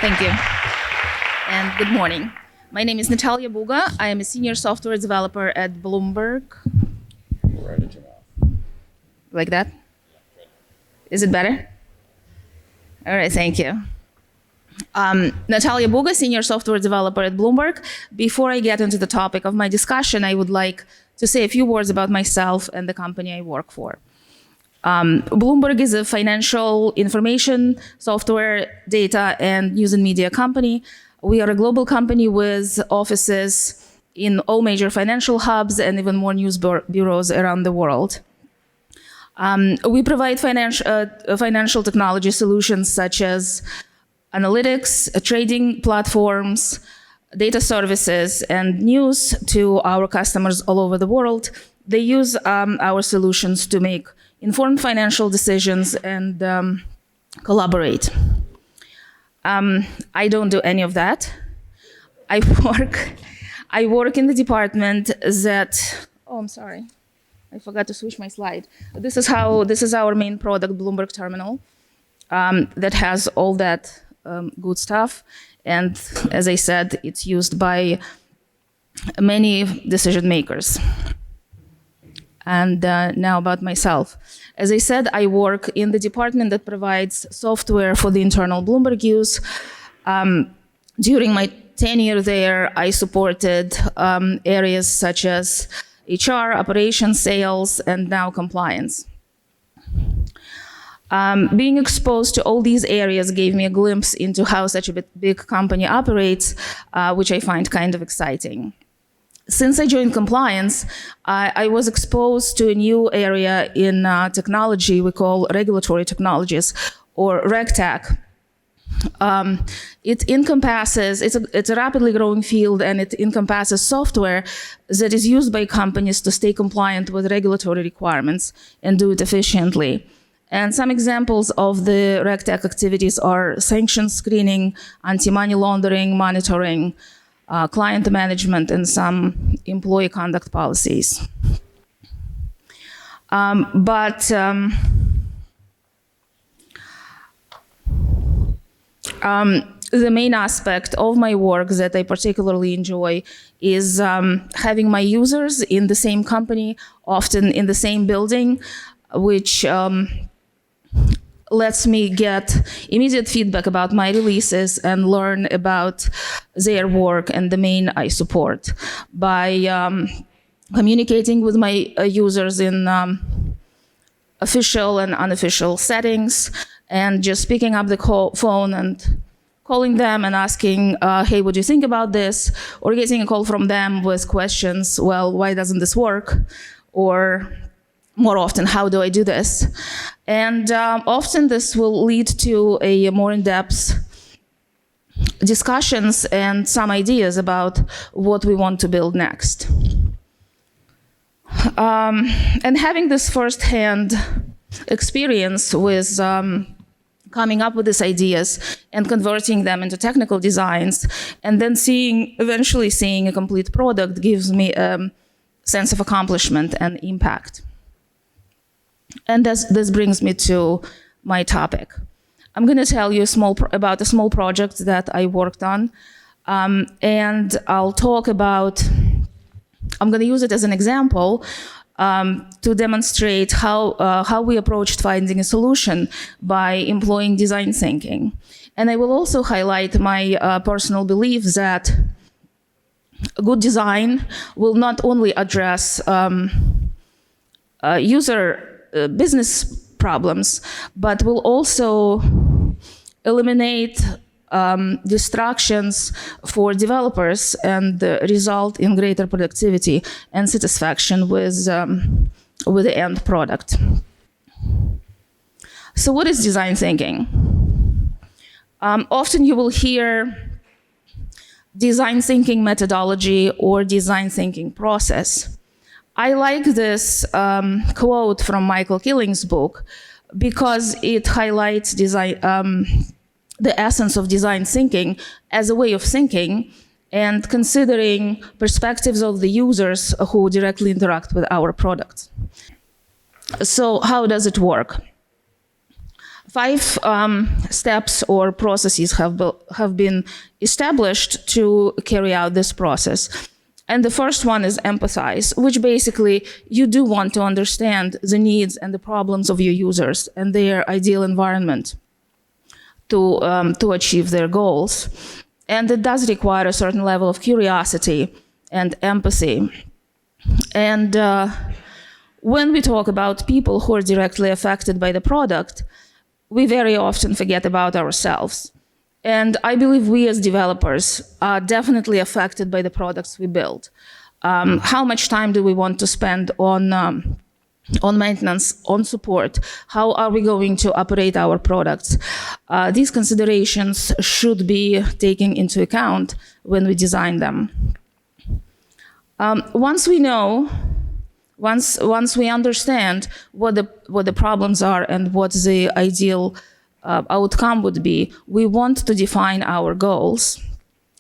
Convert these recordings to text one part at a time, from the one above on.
Thank you. And good morning. My name is Natalya Buga. I am a senior software developer at Bloomberg. Right at your mouth. Like that? Is it better? All right, thank you. Natalya Buga, senior software developer at Bloomberg. Before I get into the topic of my discussion, I would like to say a few words about myself and the company I work for. Bloomberg is a financial information, software, data, and news and media company. We are a global company with offices in all major financial hubs and even more news bureaus around the world. We provide financial technology solutions such as analytics, trading platforms, data services, and news to our customers all over the world. They use our solutions to make informed financial decisions and collaborate. I don't do any of that. I work in the department that, oh, I'm sorry. I forgot to switch my slide. This is our main product, Bloomberg Terminal, that has all that good stuff. And as I said, it's used by many decision makers. And now about myself. As I said, I work in the department that provides software for the internal Bloomberg use. During my tenure there, I supported areas such as HR, operations, sales, and now compliance. Being exposed to all these areas gave me a glimpse into how such a big company operates, which I find kind of exciting. Since I joined compliance, I was exposed to a new area in technology we call regulatory technologies, or RegTech. It encompasses, it's a rapidly growing field, and it encompasses software that is used by companies to stay compliant with regulatory requirements and do it efficiently. And some examples of the RegTech activities are sanctions screening, anti-money laundering, monitoring, client management, and some employee conduct policies. The main aspect of my work that I particularly enjoy is having my users in the same company, often in the same building, which lets me get immediate feedback about my releases and learn about their work and the domain I support by communicating with my users in official and unofficial settings, and just picking up the phone and calling them and asking, hey, what do you think about this? Or getting a call from them with questions, well, why doesn't this work? Or more often, how do I do this? And often this will lead to a more in-depth discussions and some ideas about what we want to build next. And having this firsthand experience with coming up with these ideas and converting them into technical designs, and then eventually seeing a complete product gives me a sense of accomplishment and impact. And this brings me to my topic. I'm going to tell you about a small project that I worked on, and I'll talk about, I'm going to use it as an example to demonstrate how we approached finding a solution by employing design thinking. And I will also highlight my personal belief that good design will not only address user business problems, but will also eliminate distractions for developers and result in greater productivity and satisfaction with the end product. So what is design thinking? Often you will hear design thinking methodology or design thinking process. I like this quote from Michael Killing's book because it highlights the essence of design thinking as a way of thinking and considering perspectives of the users who directly interact with our products. So how does it work? 5 steps or processes have been established to carry out this process. And the first one is empathize, which basically you do want to understand the needs and the problems of your users and their ideal environment to achieve their goals. And it does require a certain level of curiosity and empathy. And when we talk about people who are directly affected by the product, we very often forget about ourselves. And I believe we as developers are definitely affected by the products we build. How much time do we want to spend on maintenance, on support? How are we going to operate our products? These considerations should be taken into account when we design them. Once we know, once we understand what the problems are and what the ideal outcome would be, we want to define our goals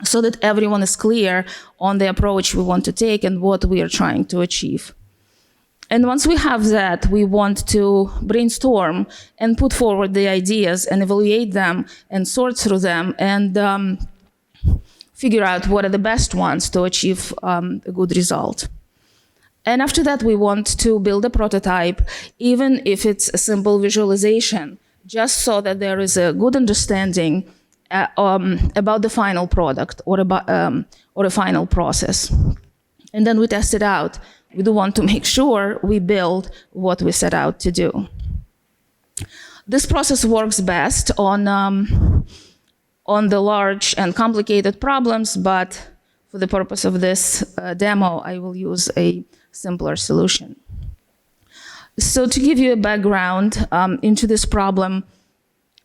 so that everyone is clear on the approach we want to take and what we are trying to achieve. And once we have that, we want to brainstorm and put forward the ideas and evaluate them and sort through them and figure out what are the best ones to achieve a good result. And after that, we want to build a prototype, even if it's a simple visualization, just so that there is a good understanding about the final product or a final process. And then we test it out. We do want to make sure we build what we set out to do. This process works best on the large and complicated problems, but for the purpose of this demo, I will use a simpler solution. So to give you a background into this problem,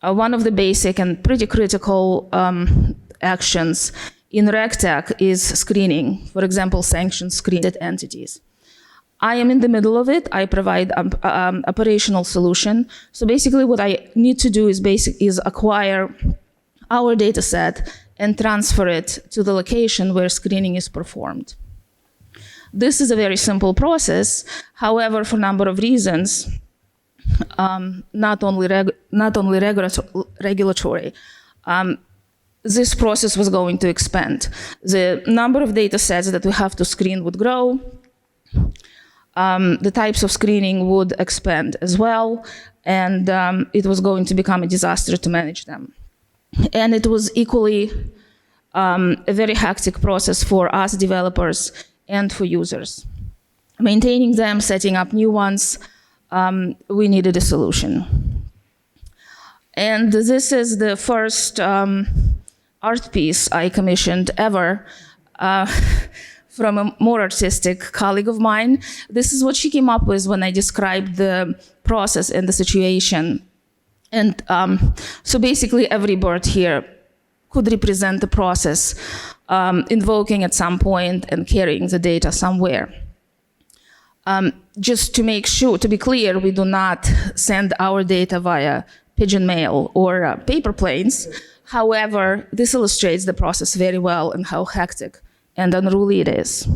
one of the basic and pretty critical actions in RegTech is screening, for example, sanctioned screened entities. I am in the middle of it. I provide operational solution. So basically what I need to do is acquire our data set and transfer it to the location where screening is performed. This is a very simple process. However, for a number of reasons, not only regulatory, this process was going to expand. The number of data sets that we have to screen would grow. The types of screening would expand as well, and it was going to become a disaster to manage them. And it was equally a very hectic process for us developers and for users. Maintaining them, setting up new ones, we needed a solution. And this is the first art piece I commissioned ever from a more artistic colleague of mine. This is what she came up with when I described the process and the situation. And so basically every bird here could represent the process, invoking at some point and carrying the data somewhere. Just to make sure, to be clear, we do not send our data via pigeon mail or paper planes. However, this illustrates the process very well and how hectic and unruly it is.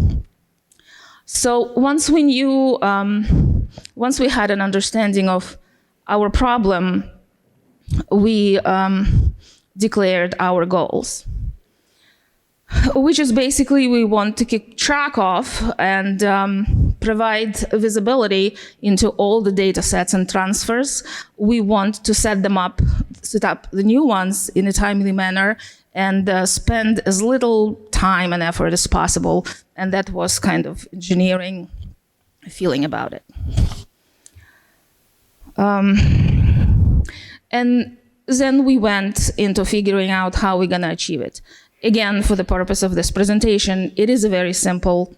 So once we knew, once we had an understanding of our problem, we declared our goals, which is basically we want to keep track of and provide visibility into all the data sets and transfers. We want to set up the new ones in a timely manner and spend as little time and effort as possible. And that was kind of engineering feeling about it. And then we went into figuring out how we're gonna achieve it. Again, for the purpose of this presentation, it is a very simple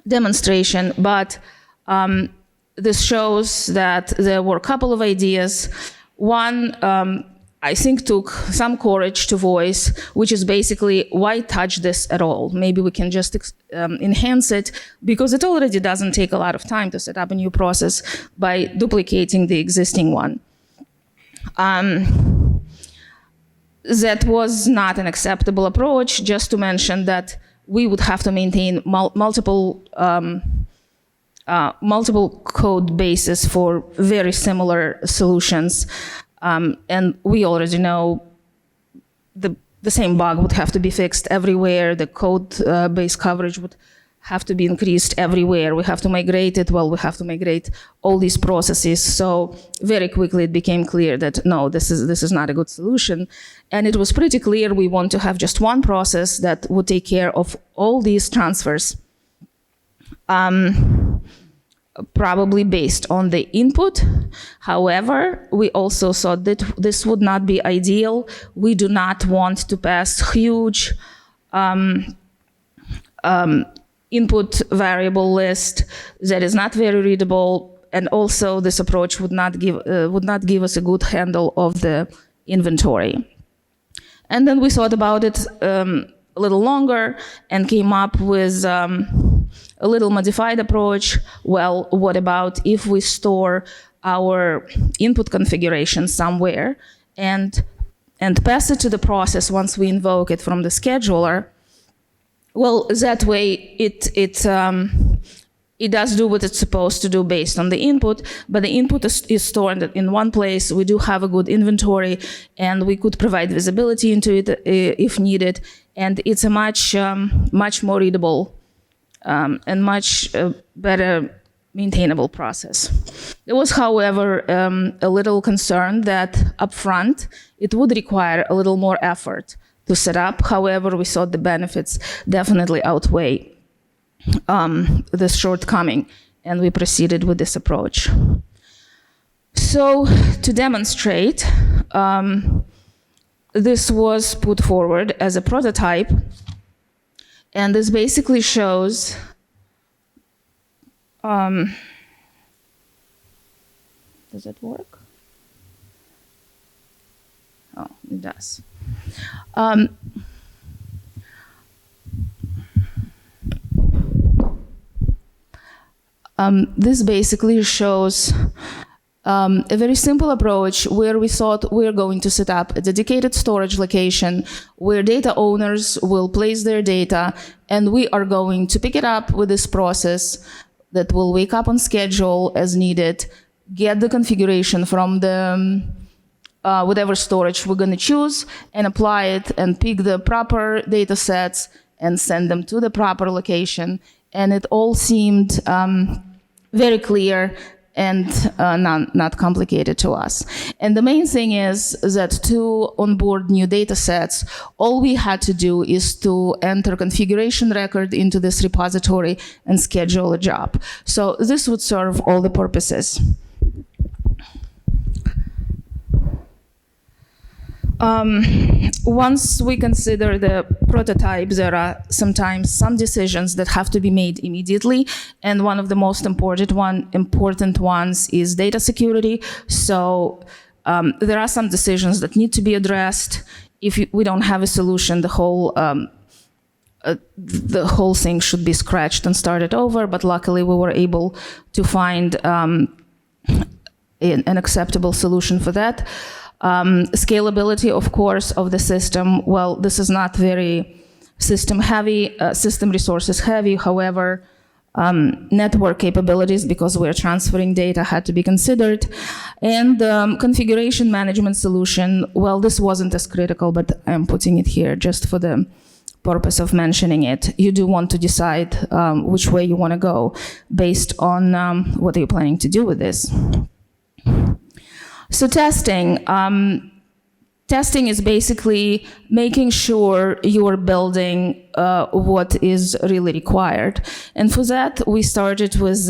demonstration, but this shows that there were a couple of ideas. One, I think took some courage to voice, which is basically, why touch this at all? Maybe we can just enhance it, because it already doesn't take a lot of time to set up a new process by duplicating the existing one. That was not an acceptable approach, just to mention that we would have to maintain multiple code bases for very similar solutions. And we already know the same bug would have to be fixed everywhere. The code base coverage would have to be increased everywhere. We have to migrate it. Well, we have to migrate all these processes. So very quickly it became clear that no, this is not a good solution. And it was pretty clear we want to have just one process that would take care of all these transfers. Probably based on the input. However, we also thought that this would not be ideal. We do not want to pass huge input variable list that is not very readable, and also this approach would not give us a good handle of the inventory. And then we thought about it a little longer and came up with a little modified approach. Well, what about if we store our input configuration somewhere and pass it to the process once we invoke it from the scheduler? Well, that way it does do what it's supposed to do based on the input, but the input is stored in one place. We do have a good inventory, and we could provide visibility into it if needed, and it's a much more readable and much better maintainable process. There was, however, a little concern that upfront it would require a little more effort to set up. However, we thought the benefits definitely outweigh the shortcoming, and we proceeded with this approach. So to demonstrate, this was put forward as a prototype, and this basically shows does it work? Oh, it does. This basically shows a very simple approach where we thought we're going to set up a dedicated storage location where data owners will place their data, and we are going to pick it up with this process that will wake up on schedule as needed, get the configuration from the whatever storage we're going to choose, and apply it and pick the proper data sets and send them to the proper location. And it all seemed very clear and not complicated to us. And the main thing is that to onboard new data sets, all we had to do is to enter configuration record into this repository and schedule a job. So this would serve all the purposes. Once we consider the prototype, there are sometimes some decisions that have to be made immediately, and one of the most important ones is data security. So there are some decisions that need to be addressed. If we don't have a solution, the whole thing should be scratched and started over, but luckily we were able to find an acceptable solution for that. Scalability, of course, of the system. Well, this is not very system heavy, system resources heavy. However, network capabilities, because we're transferring data, had to be considered. And configuration management solution, well, this wasn't as critical, but I'm putting it here just for the purpose of mentioning it. You do want to decide which way you want to go based on what are you planning to do with this. So testing. Testing is basically making sure you are building what is really required. And for that, we started with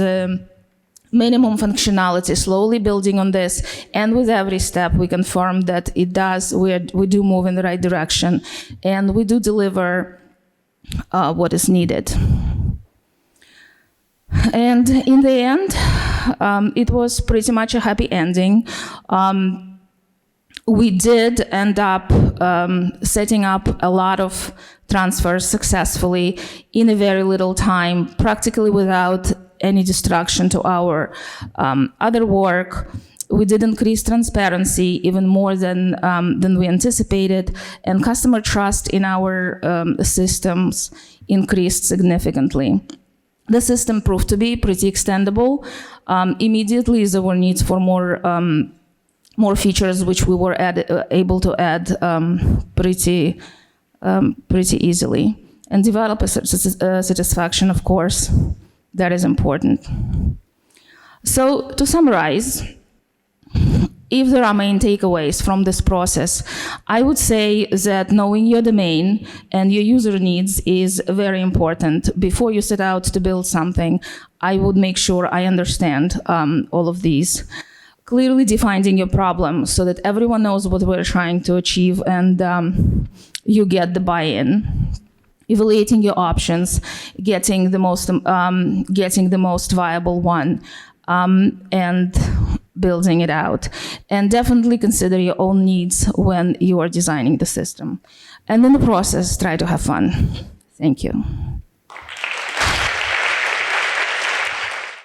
minimum functionality, slowly building on this. And with every step, we confirm that it does, we do move in the right direction. And we do deliver what is needed. And in the end, it was pretty much a happy ending. We did end up setting up a lot of transfers successfully in a very little time, practically without any distraction to our other work. We did increase transparency even more than we anticipated, and customer trust in our systems increased significantly. The system proved to be pretty extendable. Immediately, there were needs for more more features which we were able to add pretty easily. And developer satisfaction, of course, that is important. So to summarize, if there are main takeaways from this process, I would say that knowing your domain and your user needs is very important. Before you set out to build something, I would make sure I understand all of these. Clearly defining your problem so that everyone knows what we're trying to achieve and you get the buy-in. Evaluating your options, getting the most viable one, and building it out. And definitely consider your own needs when you are designing the system. And in the process, try to have fun. Thank you.